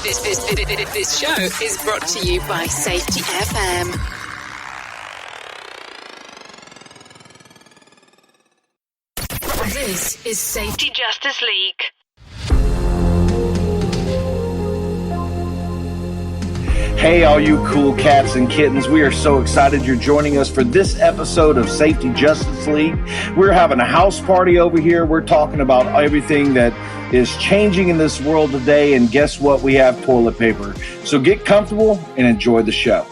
This show is brought to you by Safety FM. This is Safety Justice League. Hey, all you cool cats and kittens. We are so excited you're joining us for this episode of Safety Justice League. We're having a house party over here. We're talking about everything that is changing in this world today. And guess what? We have toilet paper. So get comfortable and enjoy the show.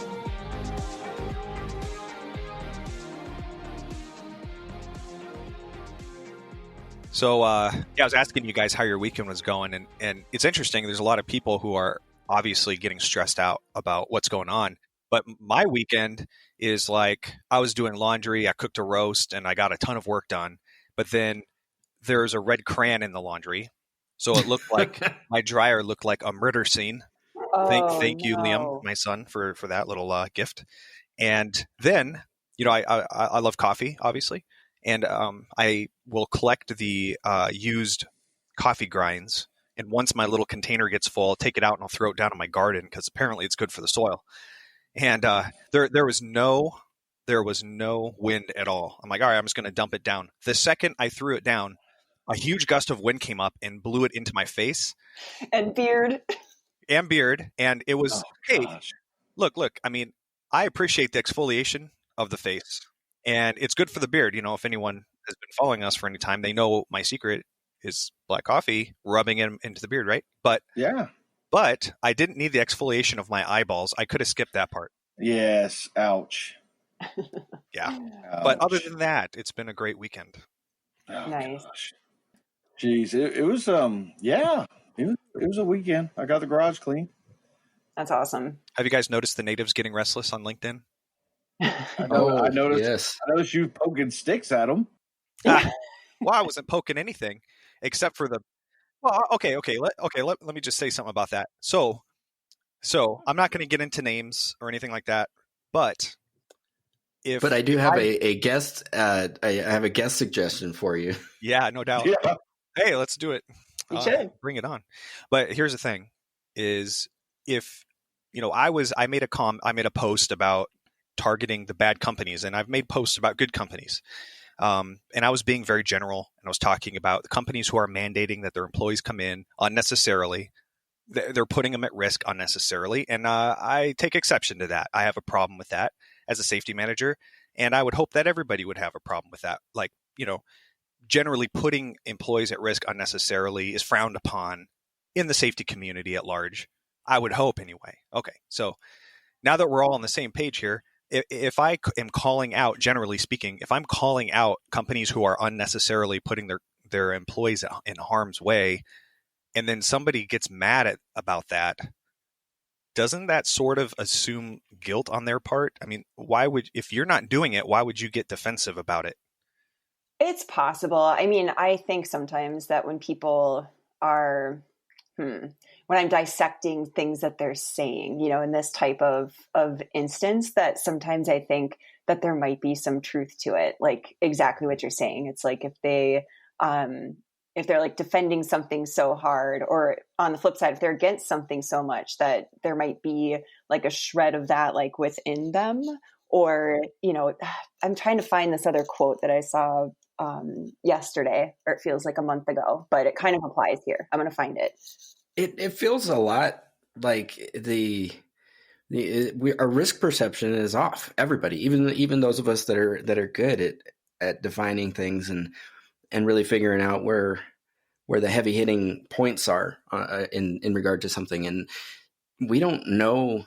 So, I was asking you guys how your weekend was going, and it's interesting. There's a lot of people who are obviously getting stressed out about what's going on. But my weekend is like I was doing laundry, I cooked a roast, and I got a ton of work done. But then there's a red crayon in the laundry. So it looked like my dryer looked like a murder scene. Thank you, Liam, my son, for that little gift. And then, I love coffee, obviously. And I will collect the used coffee grinds. And once my little container gets full, I'll take it out and I'll throw it down in my garden because apparently it's good for the soil. And there was no wind at all. I'm like, all right, I'm just going to dump it down. The second I threw it down, a huge gust of wind came up and blew it into my face. And beard. And it was, look, I mean, I appreciate the exfoliation of the face. And it's good for the beard. If anyone has been following us for any time, they know my secret is black coffee rubbing it into the beard, right? But I didn't need the exfoliation of my eyeballs. I could have skipped that part. Yes. Ouch. Yeah. Ouch. But other than that, it's been a great weekend. Oh, nice. Gosh. Jeez. It was, it was a weekend. I got the garage clean. That's awesome. Have you guys noticed the natives getting restless on LinkedIn? I noticed you poking sticks at them. Well, I wasn't poking anything except for the. Well, okay. Let me just say something about that. So I'm not going to get into names or anything like that. But I do have a guest. I have a guest suggestion for you. Yeah, no doubt. Yeah. Hey, let's do it. You should bring it on. But here's the thing: is if I made a post about targeting the bad companies, and I've made posts about good companies. And I was being very general, and I was talking about the companies who are mandating that their employees come in unnecessarily. They're putting them at risk unnecessarily. And I take exception to that. I have a problem with that as a safety manager. And I would hope that everybody would have a problem with that. Like, generally putting employees at risk unnecessarily is frowned upon in the safety community at large. I would hope anyway. Okay. So now that we're all on the same page here, if I am calling out, generally speaking, if I'm calling out companies who are unnecessarily putting their employees in harm's way, and then somebody gets mad about that, doesn't that sort of assume guilt on their part? I mean, if you're not doing it, why would you get defensive about it? It's possible. I mean, I think sometimes that when people are, when I'm dissecting things that they're saying, in this type of instance, that sometimes I think that there might be some truth to it, like exactly what you're saying. It's like if they're like defending something so hard, or on the flip side, if they're against something so much that there might be like a shred of that like within them, or, I'm trying to find this other quote that I saw yesterday, or it feels like a month ago, but it kind of applies here. I'm going to find it. It feels a lot like our risk perception is off. Everybody, even those of us that are good at defining things and really figuring out where the heavy hitting points are in regard to something, and we don't know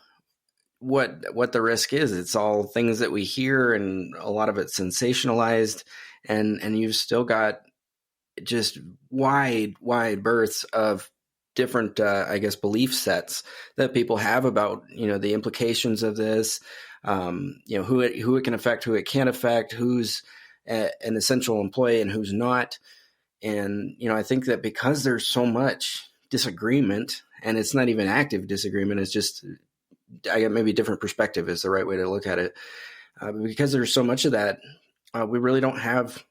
what the risk is. It's all things that we hear, and a lot of it's sensationalized, and you've still got just wide berths of different, belief sets that people have about, the implications of this, who it can affect, who it can't affect, who's an essential employee and who's not. And, I think that because there's so much disagreement, and it's not even active disagreement, it's just, maybe a different perspective is the right way to look at it. Because there's so much of that, we really don't have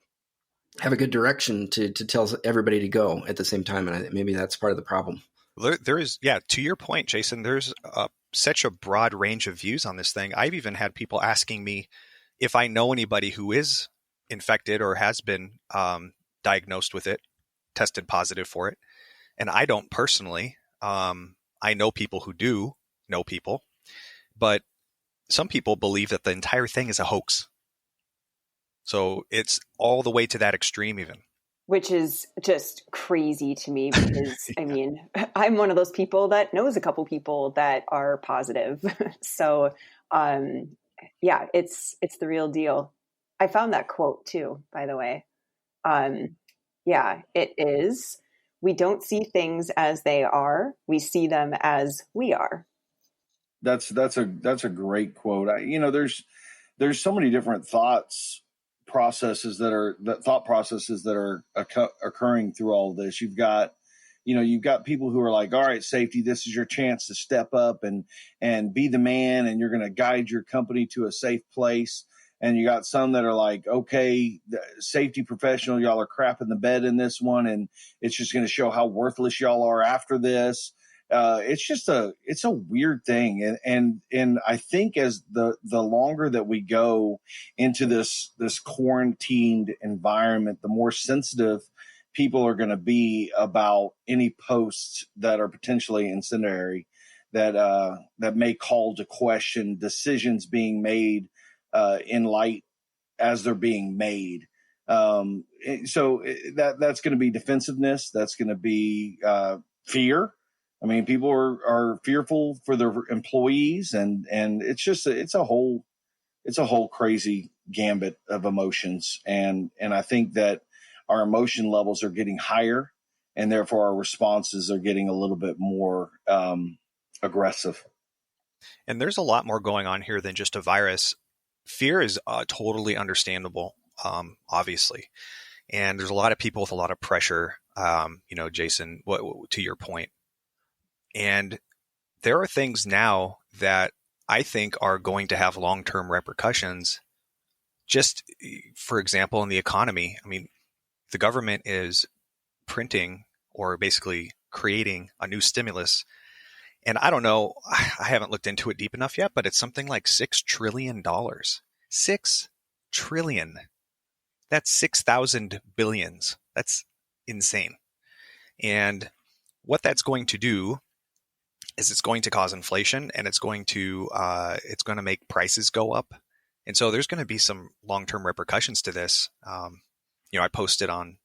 a good direction to tell everybody to go at the same time. And maybe that's part of the problem. There is, yeah, to your point, Jason, there's such a broad range of views on this thing. I've even had people asking me if I know anybody who is infected or has been diagnosed with it, tested positive for it. And I don't personally. I know people who do know people, but some people believe that the entire thing is a hoax. So it's all the way to that extreme even. Which is just crazy to me because, I mean, I'm one of those people that knows a couple people that are positive. So, yeah, it's the real deal. I found that quote too, by the way. Yeah, it is. We don't see things as they are. We see them as we are. That's a great quote. There's so many different thought processes that are occurring through all of this. You've got people who are like, all right, safety, this is your chance to step up and be the man, and you're going to guide your company to a safe place. And you got some that are like, okay, the safety professional, y'all are crapping the bed in this one, and it's just going to show how worthless y'all are after this. It's a weird thing. And I think as the longer that we go into this quarantined environment, the more sensitive people are going to be about any posts that are potentially incendiary, that may call to question decisions being made in light as they're being made. So that's going to be defensiveness. That's going to be fear. I mean, people are fearful for their employees, and it's a whole crazy gambit of emotions. And I think that our emotion levels are getting higher, and therefore our responses are getting a little bit more aggressive. And there's a lot more going on here than just a virus. Fear is totally understandable, obviously. And there's a lot of people with a lot of pressure, Jason, to your point. And there are things now that I think are going to have long-term repercussions. Just, for example, in the economy. I mean, the government is printing or basically creating a new stimulus. And I don't know, I haven't looked into it deep enough yet, but it's something like $6 trillion. $6 trillion. That's 6,000 billions. That's insane. And what that's going to do is it's going to cause inflation, and it's going to make prices go up. And so there's going to be some long-term repercussions to this. I posted on,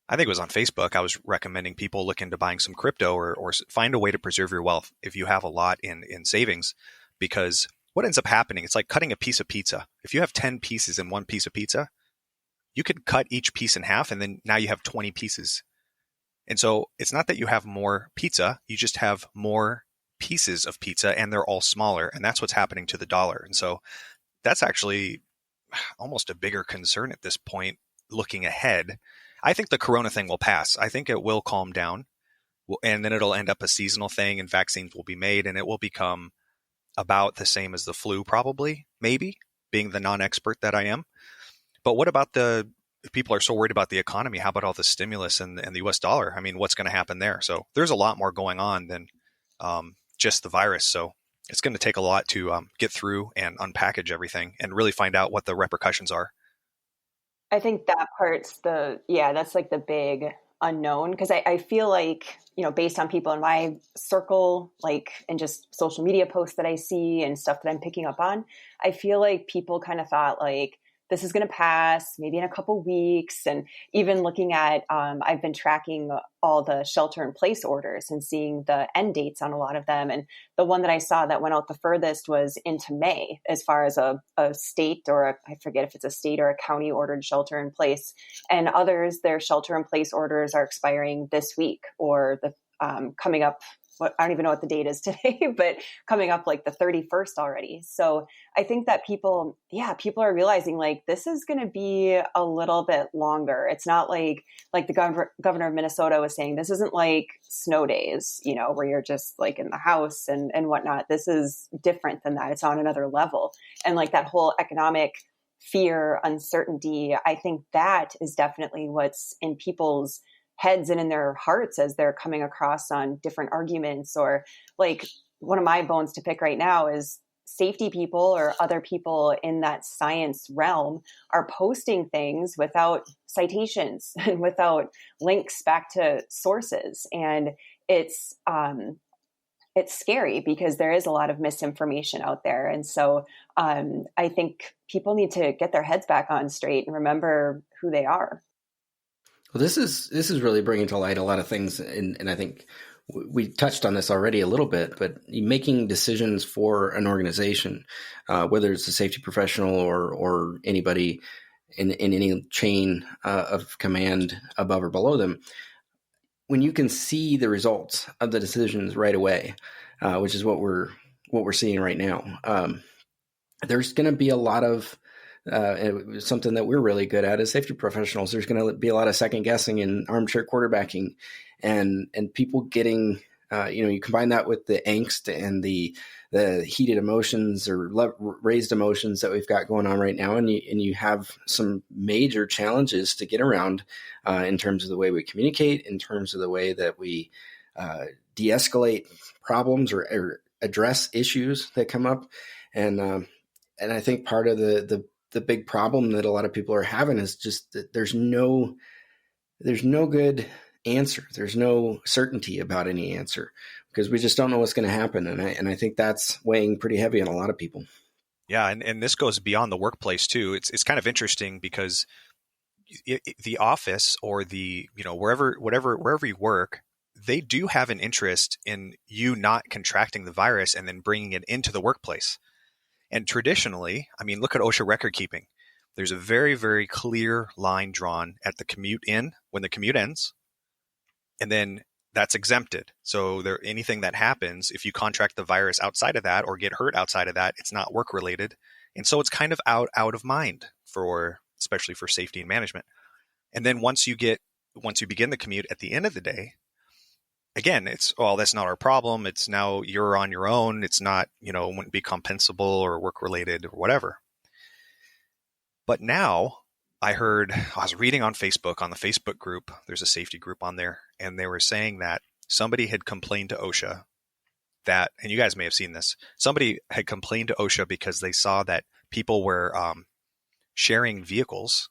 I think it was on Facebook, I was recommending people look into buying some crypto or find a way to preserve your wealth if you have a lot in savings, because what ends up happening, it's like cutting a piece of pizza. If you have 10 pieces in one piece of pizza, you could cut each piece in half, and then now you have 20 pieces. And so it's not that you have more pizza, you just have more pieces of pizza, and they're all smaller. And that's what's happening to the dollar. And so that's actually almost a bigger concern at this point, looking ahead. I think the corona thing will pass. I think it will calm down, and then it'll end up a seasonal thing, and vaccines will be made, and it will become about the same as the flu, probably, maybe, being the non-expert that I am. But what about if people are so worried about the economy, how about all the stimulus and the US dollar? I mean, what's going to happen there? So there's a lot more going on than just the virus. So it's going to take a lot to get through and unpackage everything and really find out what the repercussions are. I think that part's that's like the big unknown, because I feel like, based on people in my circle, like, and just social media posts that I see and stuff that I'm picking up on, I feel like people kind of thought like, this is going to pass maybe in a couple weeks. And even looking at, I've been tracking all the shelter in place orders and seeing the end dates on a lot of them. And the one that I saw that went out the furthest was into May, as far as a state I forget if it's a state or a county ordered shelter in place. And others, their shelter in place orders are expiring this week, or coming up. I don't even know what the date is today, but coming up like the 31st already. So I think that people are realizing like this is going to be a little bit longer. It's not like the governor of Minnesota was saying, this isn't like snow days, where you're just like in the house and whatnot. This is different than that. It's on another level. And like that whole economic fear, uncertainty, I think that is definitely what's in people's heads and in their hearts as they're coming across on different arguments. Or like one of my bones to pick right now is safety people or other people in that science realm are posting things without citations and without links back to sources. And it's scary because there is a lot of misinformation out there. And so I think people need to get their heads back on straight and remember who they are. Well, this is really bringing to light a lot of things. And I think we touched on this already a little bit, but making decisions for an organization, whether it's a safety professional or anybody in any chain of command above or below them, when you can see the results of the decisions right away, which is what we're seeing right now, there's going to be a lot of something that we're really good at as safety professionals. There's going to be a lot of second guessing and armchair quarterbacking, and people getting you combine that with the angst and the heated emotions or raised emotions that we've got going on right now, and you have some major challenges to get around in terms of the way we communicate, in terms of the way that we de-escalate problems or address issues that come up, and I think part of the big problem that a lot of people are having is just that there's no good answer. There's no certainty about any answer because we just don't know what's going to happen. And I think that's weighing pretty heavy on a lot of people. Yeah. And this goes beyond the workplace too. It's kind of interesting because the office or the, wherever you work, they do have an interest in you not contracting the virus and then bringing it into the workplace. And traditionally, I mean, look at OSHA record keeping. There's a very, very clear line drawn at the commute in when the commute ends, and then that's exempted. So anything that happens, if you contract the virus outside of that or get hurt outside of that, it's not work related. And so it's kind of out of mind especially for safety and management. And then once you begin the commute at the end of the day, again, that's not our problem. It's now you're on your own. It's not, wouldn't be compensable or work related or whatever. But now I was reading on Facebook, on the Facebook group, there's a safety group on there, and they were saying that somebody had complained to OSHA that, and you guys may have seen this, somebody had complained to OSHA because they saw that people were sharing vehicles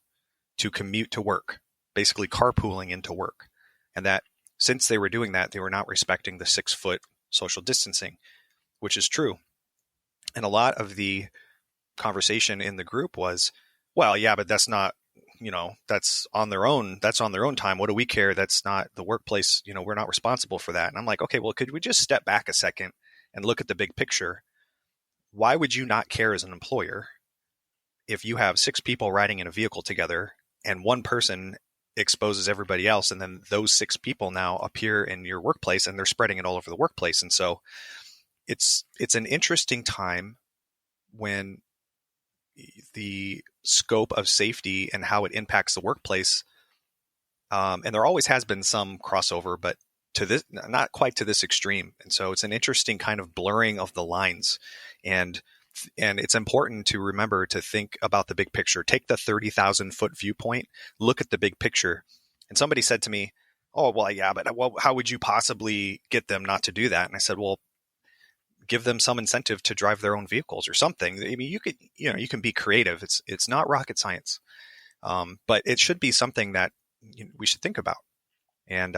to commute to work, basically carpooling into work. And that since they were doing that, they were not respecting the 6-foot social distancing, which is true. And a lot of the conversation in the group was, well, yeah, but that's not, that's on their own. That's on their own time. What do we care? That's not the workplace. We're not responsible for that. And I'm like, okay, well, could we just step back a second and look at the big picture? Why would you not care as an employer if you have 6 people riding in a vehicle together and one person exposes everybody else, and then those 6 people now appear in your workplace and they're spreading it all over the workplace? And so it's an interesting time when the scope of safety and how it impacts the workplace, and there always has been some crossover, but to this, not quite to this extreme. And so it's an interesting kind of blurring of the lines, and it's important to remember to think about the big picture. Take the 30,000 foot viewpoint, look at the big picture. And somebody said to me, oh, well, yeah, but how would you possibly get them not to do that? And I said, well, give them some incentive to drive their own vehicles or something. I mean, you can be creative. It's not rocket science, but it should be something that we should think about. And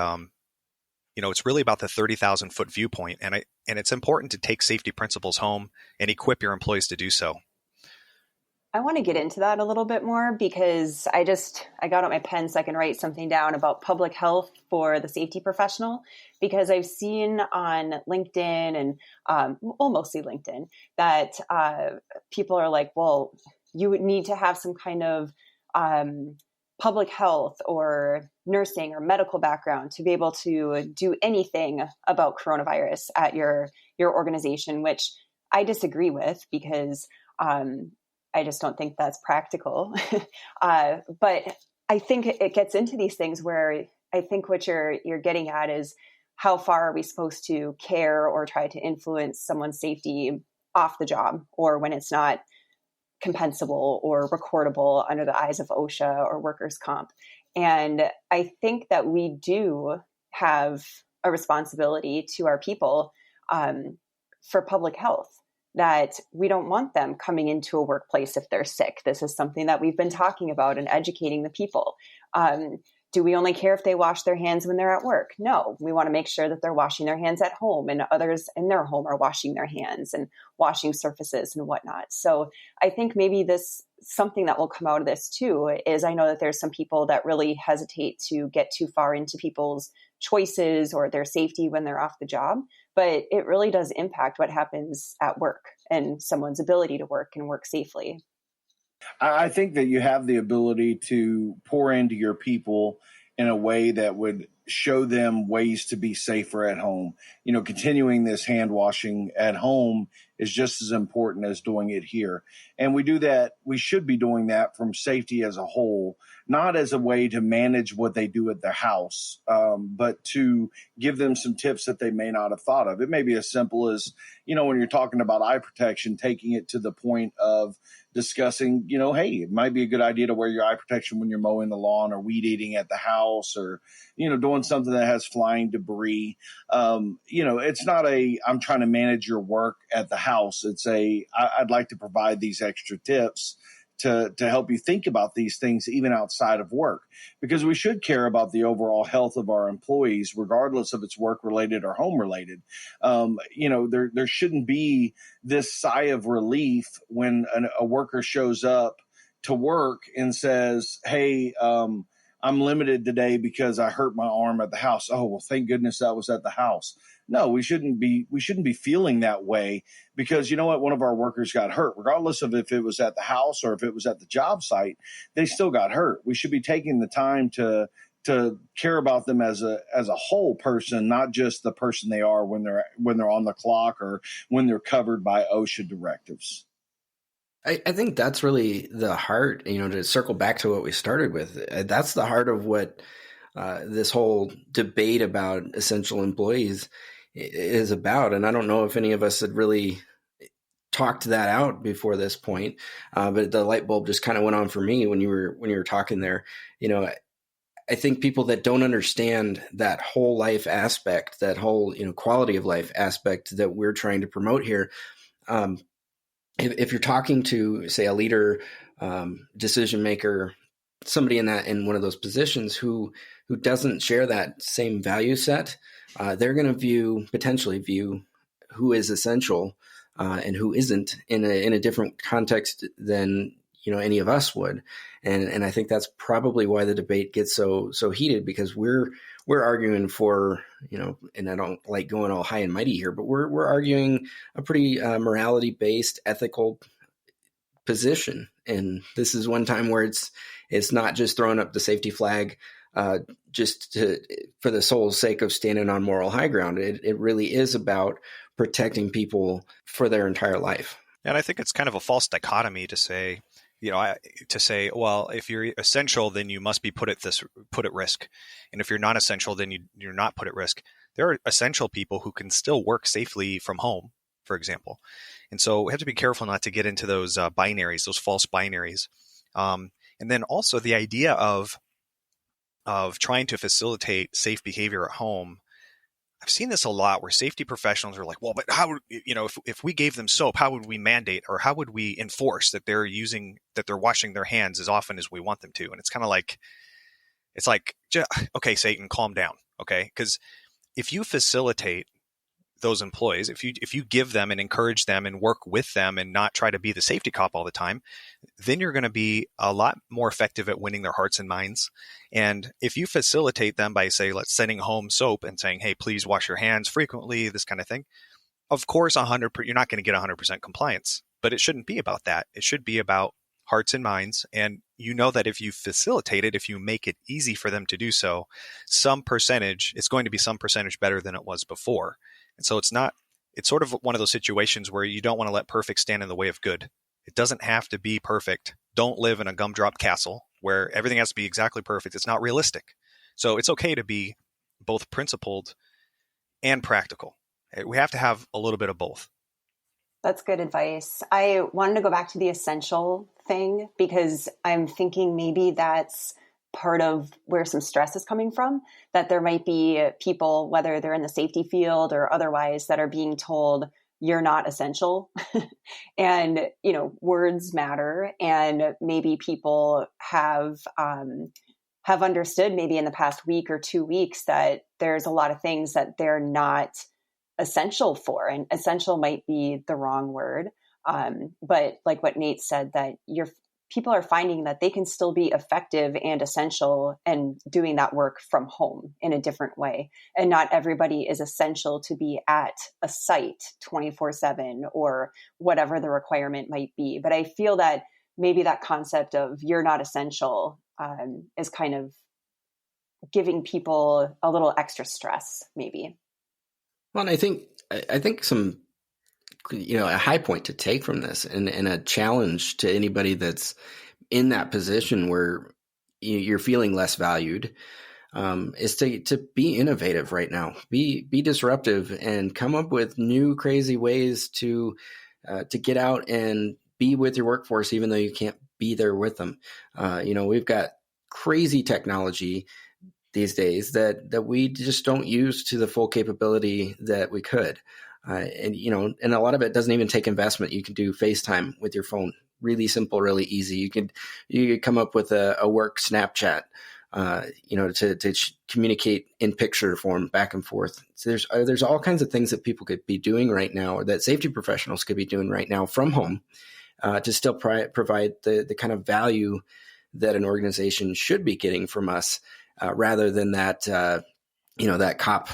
it's really about the 30,000 foot viewpoint, and it's important to take safety principles home and equip your employees to do so. I want to get into that a little bit more because I got out my pen so I can write something down about public health for the safety professional, because I've seen on LinkedIn and mostly LinkedIn that people are like, well, you would need to have some kind of public health or nursing or medical background to be able to do anything about coronavirus at your organization, which I disagree with because I just don't think that's practical. But I think it gets into these things where I think what you're getting at is how far are we supposed to care or try to influence someone's safety off the job, or when it's not compensable or recordable under the eyes of OSHA or workers' comp. And I think that we do have a responsibility to our people for public health, that we don't want them coming into a workplace if they're sick. This is something that we've been talking about and educating the people. Do we only care if they wash their hands when they're at work? No, we want to make sure that they're washing their hands at home and others in their home are washing their hands and washing surfaces and whatnot. So I think maybe something that will come out of this too is, I know that there's some people that really hesitate to get too far into people's choices or their safety when they're off the job, but it really does impact what happens at work and someone's ability to work and work safely. I think that you have the ability to pour into your people in a way that would show them ways to be safer at home. You know, continuing this hand washing at home is just as important as doing it here. And we do that. We should be doing that from safety as a whole, not as a way to manage what they do at their house, but to give them some tips that they may not have thought of. It may be as simple as, you know, when you're talking about eye protection, taking it to the point of discussing, you know, hey, it might be a good idea to wear your eye protection when you're mowing the lawn or weed eating at the house, or, you know, doing something that has flying debris. You know, it's not I'm trying to manage your work at the house. It's I'd like to provide these extra tips to help you think about these things even outside of work, because we should care about the overall health of our employees, regardless if it's work related or home related. You know, there shouldn't be this sigh of relief when a worker shows up to work and says, hey, I'm limited today because I hurt my arm at the house. Oh, well, thank goodness that was at the house. No, we shouldn't be feeling that way, because you know what? One of our workers got hurt, regardless of if it was at the house or if it was at the job site, they still got hurt. We should be taking the time to care about them as a whole person, not just the person they are when they're on the clock or when they're covered by OSHA directives. I think that's really the heart, you know, to circle back to what we started with. That's the heart of what this whole debate about essential employees is about. And I don't know if any of us had really talked that out before this point, but the light bulb just kind of went on for me when you were talking there. You know, I think people that don't understand that whole life aspect, that whole, you know, quality of life aspect that we're trying to promote here, if you're talking to, say, a leader, decision maker, somebody in one of those positions who doesn't share that same value set, they're going to potentially view who is essential and who isn't in a different context than, you know, any of us would. And I think that's probably why the debate gets so heated, because we're arguing for, you know, and I don't like going all high and mighty here, but we're arguing a pretty morality based, ethical position. And this is one time where it's not just throwing up the safety flag just for the sole sake of standing on moral high ground. It really is about protecting people for their entire life. And I think it's kind of a false dichotomy to say, you know, well, if you're essential, then you must be put at risk. And if you're not essential, then you're not put at risk. There are essential people who can still work safely from home, for example. And so we have to be careful not to get into those binaries, those false binaries. And then also the idea of trying to facilitate safe behavior at home. I've seen this a lot where safety professionals are like, well, but how, you know, if we gave them soap, how would we mandate, or how would we enforce that they're washing their hands as often as we want them to? And it's kind of like, okay, Satan, calm down. Okay. Because if you facilitate those employees, if you give them and encourage them and work with them and not try to be the safety cop all the time, then you're going to be a lot more effective at winning their hearts and minds. And if you facilitate them by, say, sending home soap and saying, hey, please wash your hands frequently, this kind of thing, of course, you're not going to get 100% compliance, but it shouldn't be about that. It should be about hearts and minds. And you know that if you facilitate it, if you make it easy for them to do so, it's going to be some percentage better than it was before. And so it's sort of one of those situations where you don't want to let perfect stand in the way of good. It doesn't have to be perfect. Don't live in a gumdrop castle where everything has to be exactly perfect. It's not realistic. So it's okay to be both principled and practical. We have to have a little bit of both. That's good advice. I wanted to go back to the essential thing because I'm thinking maybe that's part of where some stress is coming from, that there might be people, whether they're in the safety field or otherwise, that are being told you're not essential. And, words matter. And maybe people have understood maybe in the past week or 2 weeks that there's a lot of things that they're not essential for, and essential might be the wrong word. But like what Nate said, that people are finding that they can still be effective and essential and doing that work from home in a different way. And not everybody is essential to be at a site 24/7 or whatever the requirement might be. But I feel that maybe that concept of you're not essential is kind of giving people a little extra stress, maybe. Well, and I think some, a high point to take from this and a challenge to anybody that's in that position where you're feeling less valued is to be innovative right now, be disruptive and come up with new crazy ways to get out and be with your workforce, even though you can't be there with them. We've got crazy technology these days that we just don't use to the full capability that we could. And a lot of it doesn't even take investment. You can do FaceTime with your phone, really simple, really easy. You could come up with a work Snapchat, to communicate in picture form back and forth. So there's all kinds of things that people could be doing right now, or that safety professionals could be doing right now from home, to still provide the kind of value that an organization should be getting from us, rather than that, that cop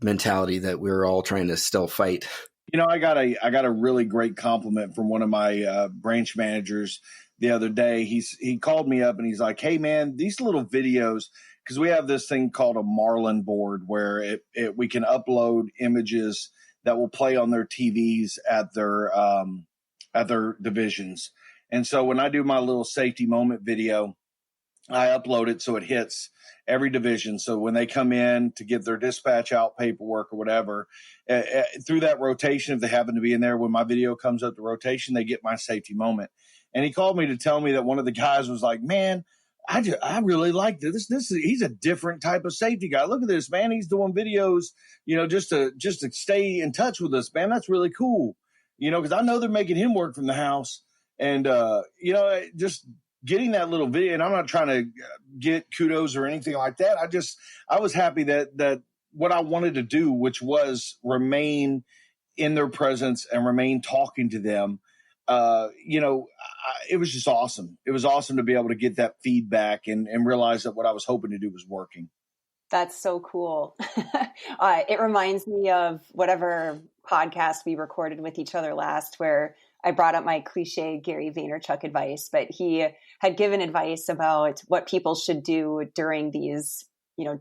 mentality that we're all trying to still fight. I got a really great compliment from one of my branch managers the other day. He called me up and he's like, "Hey man, these little videos," because we have this thing called a Marlin board where we can upload images that will play on their TVs at their divisions. And so when I do my little safety moment video, I upload it so it hits every division. So when they come in to get their dispatch out paperwork or whatever, through that rotation, if they happen to be in there, when my video comes up to rotation, they get my safety moment. And he called me to tell me that one of the guys was like, "Man, I really like this. He's a different type of safety guy. Look at this, man. He's doing videos, just to stay in touch with us, man. That's really cool. Because I know they're making him work from the house, and just getting that little video." And I'm not trying to get kudos or anything like that. I was happy that what I wanted to do, which was remain in their presence and remain talking to them, it was just awesome. It was awesome to be able to get that feedback and realize that what I was hoping to do was working. That's so cool. It reminds me of whatever podcast we recorded with each other last, where I brought up my cliche Gary Vaynerchuk advice, but he had given advice about what people should do during these,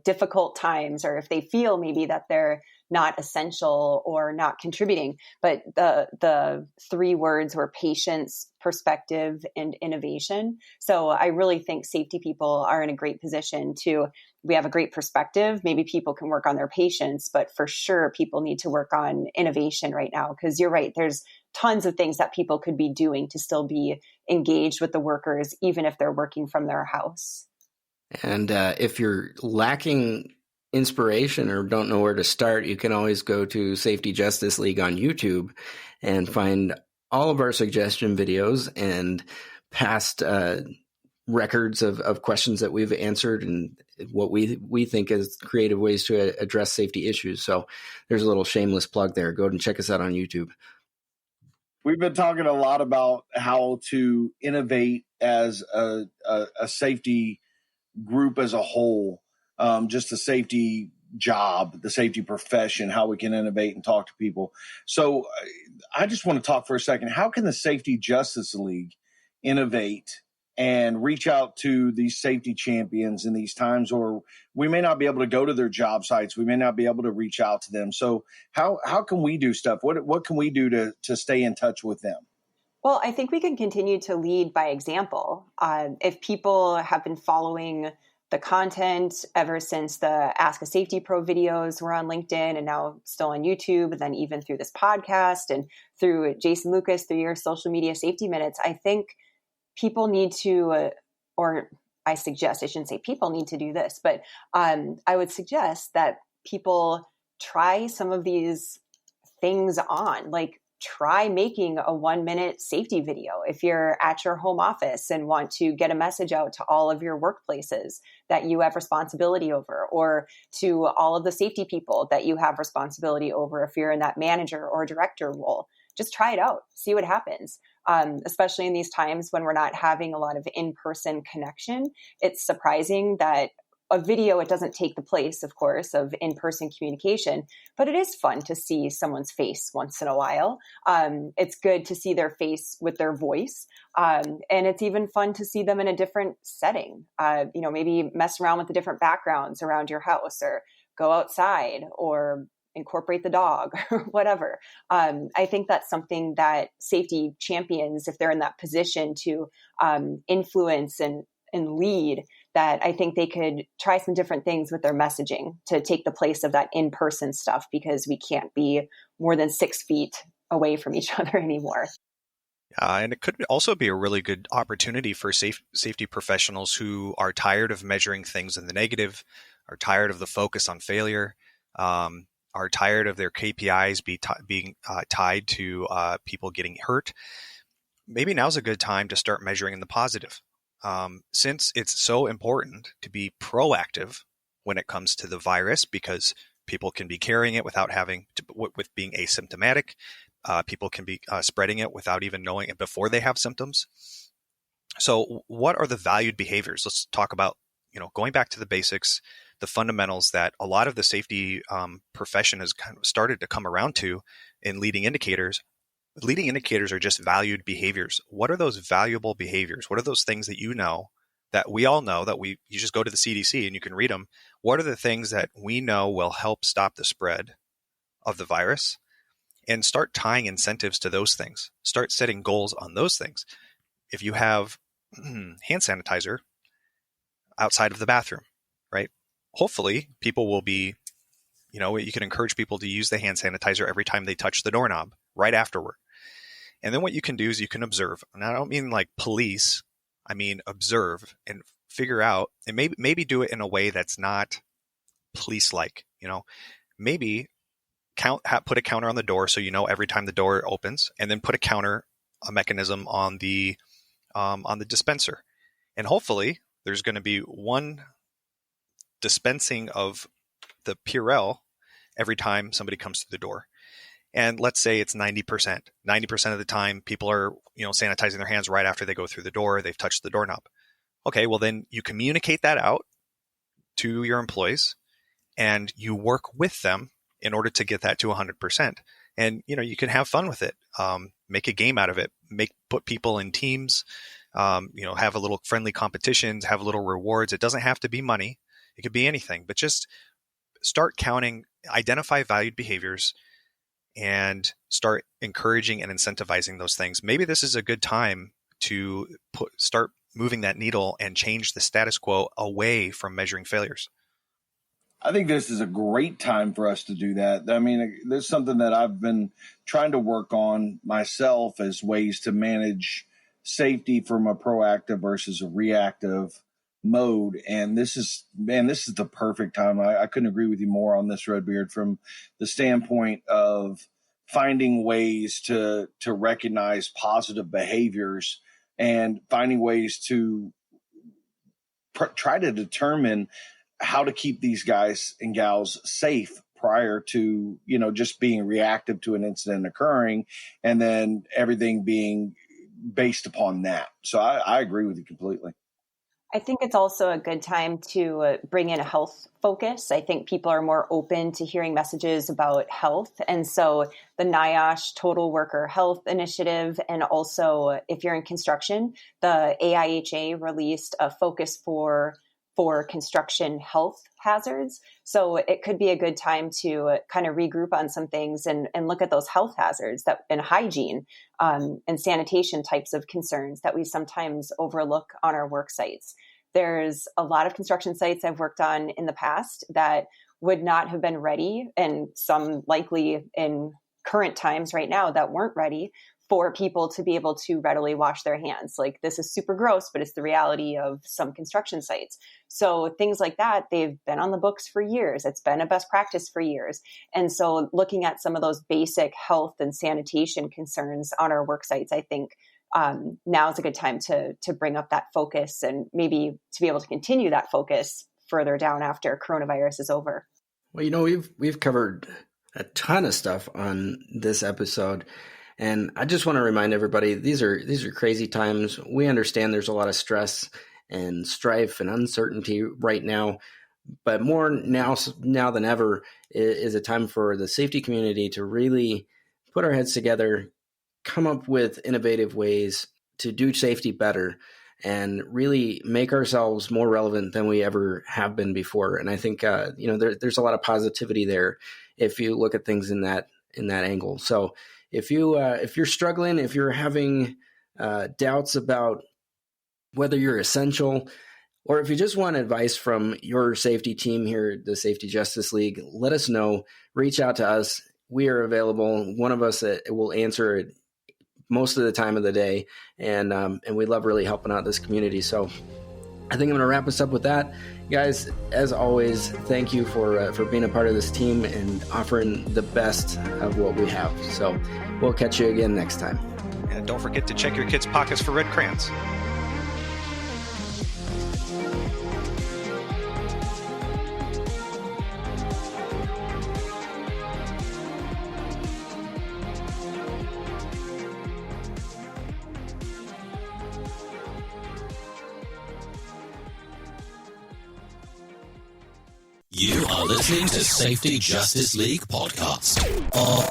difficult times, or if they feel maybe that they're not essential or not contributing. But the 3 words were patience, perspective, and innovation. So I really think safety people are in a great position we have a great perspective. Maybe people can work on their patience, but for sure people need to work on innovation right now, because you're right. There's tons of things that people could be doing to still be engaged with the workers, even if they're working from their house. And if you're lacking inspiration or don't know where to start, you can always go to Safety Justice League on YouTube and find all of our suggestion videos and past records of questions that we've answered and what we think is creative ways to address safety issues. So there's a little shameless plug there. Go and check us out on YouTube. We've been talking a lot about how to innovate as a safety group as a whole, just the safety job, the safety profession, how we can innovate and talk to people. So I just want to talk for a second. How can the Safety Justice League innovate and reach out to these safety champions in these times, or we may not be able to go to their job sites. We may not be able to reach out to them. So how can we do stuff? What can we do to stay in touch with them? Well, I think we can continue to lead by example. If people have been following the content ever since the Ask a Safety Pro videos were on LinkedIn and now still on YouTube, and then even through this podcast and through Jason Lucas, through your social media safety minutes, I think people need to, or I shouldn't say people need to do this, but I would suggest that people try some of these things on, like try making a 1-minute safety video if you're at your home office and want to get a message out to all of your workplaces that you have responsibility over, or to all of the safety people that you have responsibility over if you're in that manager or director role. Just try it out, see what happens. Especially in these times when we're not having a lot of in-person connection, it's surprising that a video, it doesn't take the place, of course, of in-person communication, but it is fun to see someone's face once in a while. It's good to see their face with their voice. And it's even fun to see them in a different setting. Maybe mess around with the different backgrounds around your house, or go outside, or incorporate the dog, or whatever. I think that's something that safety champions, if they're in that position to influence and lead, that I think they could try some different things with their messaging to take the place of that in-person stuff, because we can't be more than 6 feet away from each other anymore. And it could also be a really good opportunity for safety professionals who are tired of measuring things in the negative, are tired of the focus on failure, are tired of their KPIs being tied to people getting hurt. Maybe now's a good time to start measuring in the positive. Since it's so important to be proactive when it comes to the virus, because people can be carrying it without having to, with being asymptomatic. People can be spreading it without even knowing it before they have symptoms. So what are the valued behaviors? Let's talk about, going back to the basics, the fundamentals that a lot of the safety profession has kind of started to come around to in leading indicators. Leading indicators are just valued behaviors. What are those valuable behaviors? What are those things that that we all know, that you just go to the CDC and you can read them. What are the things that we know will help stop the spread of the virus? And start tying incentives to those things. Start setting goals on those things. If you have hand sanitizer outside of the bathroom, right? Hopefully people will be, you can encourage people to use the hand sanitizer every time they touch the doorknob right afterward. And then what you can do is you can observe. And I don't mean like police. I mean observe and figure out, and maybe do it in a way that's not police-like. Maybe put a counter on the door so every time the door opens, and then put a mechanism on the dispenser. And hopefully there's going to be one dispensing of the Purell every time somebody comes through the door. And let's say it's 90%. 90% of the time people are, sanitizing their hands right after they go through the door, they've touched the doorknob. Okay, well then you communicate that out to your employees and you work with them in order to get that to 100%. And, you can have fun with it. Make a game out of it. Put people in teams, have a little friendly competitions, have little rewards. It doesn't have to be money. It could be anything, but just start counting, identify valued behaviors, and start encouraging and incentivizing those things. Maybe this is a good time to start moving that needle and change the status quo away from measuring failures. I think this is a great time for us to do that. I mean, there's something that I've been trying to work on myself as ways to manage safety from a proactive versus a reactive mode. And this is the perfect time. I couldn't agree with you more on this, Redbeard, from the standpoint of finding ways to recognize positive behaviors and finding ways to try to determine how to keep these guys and gals safe prior to, just being reactive to an incident occurring, and then everything being based upon that. So I agree with you completely. I think it's also a good time to bring in a health focus. I think people are more open to hearing messages about health. And so the NIOSH Total Worker Health Initiative, and also if you're in construction, the AIHA released a focus for construction health hazards. So it could be a good time to kind of regroup on some things and look at those health hazards and hygiene and sanitation types of concerns that we sometimes overlook on our work sites. There's a lot of construction sites I've worked on in the past that would not have been ready, and some likely in current times right now that weren't ready for people to be able to readily wash their hands. Like, this is super gross, but it's the reality of some construction sites. So things like that, they've been on the books for years. It's been a best practice for years. And so looking at some of those basic health and sanitation concerns on our work sites, I think now is a good time to bring up that focus, and maybe to be able to continue that focus further down after coronavirus is over. Well, we've covered a ton of stuff on this episode. And I just want to remind everybody, these are crazy times. We understand there's a lot of stress and strife and uncertainty right now, but more now than ever is a time for the safety community to really put our heads together, come up with innovative ways to do safety better, and really make ourselves more relevant than we ever have been before. And I think there's a lot of positivity there if you look at things in that angle. So if you're struggling, if you're having doubts about whether you're essential, or if you just want advice from your safety team here at the Safety Justice League, let us know. Reach out to us. We are available. One of us will answer it most of the time of the day, and we love really helping out this community. So I think I'm going to wrap us up with that. Guys, as always, thank you for being a part of this team and offering the best of what we have. So we'll catch you again next time. And don't forget to check your kids' pockets for red crayons. You are listening to Safety Justice League podcast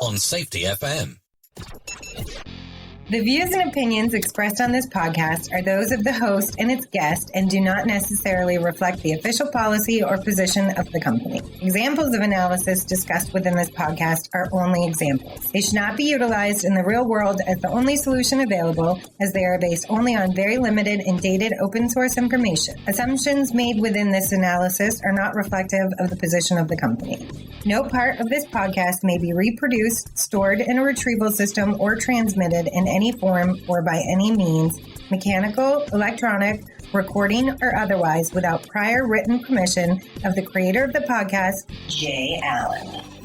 on Safety FM. The views and opinions expressed on this podcast are those of the host and its guest and do not necessarily reflect the official policy or position of the company. Examples of analysis discussed within this podcast are only examples. They should not be utilized in the real world as the only solution available, as they are based only on very limited and dated open source information. Assumptions made within this analysis are not reflective of the position of the company. No part of this podcast may be reproduced, stored in a retrieval system, or transmitted in any form or by any means, mechanical, electronic, recording, or otherwise, without prior written permission of the creator of the podcast, Jay Allen.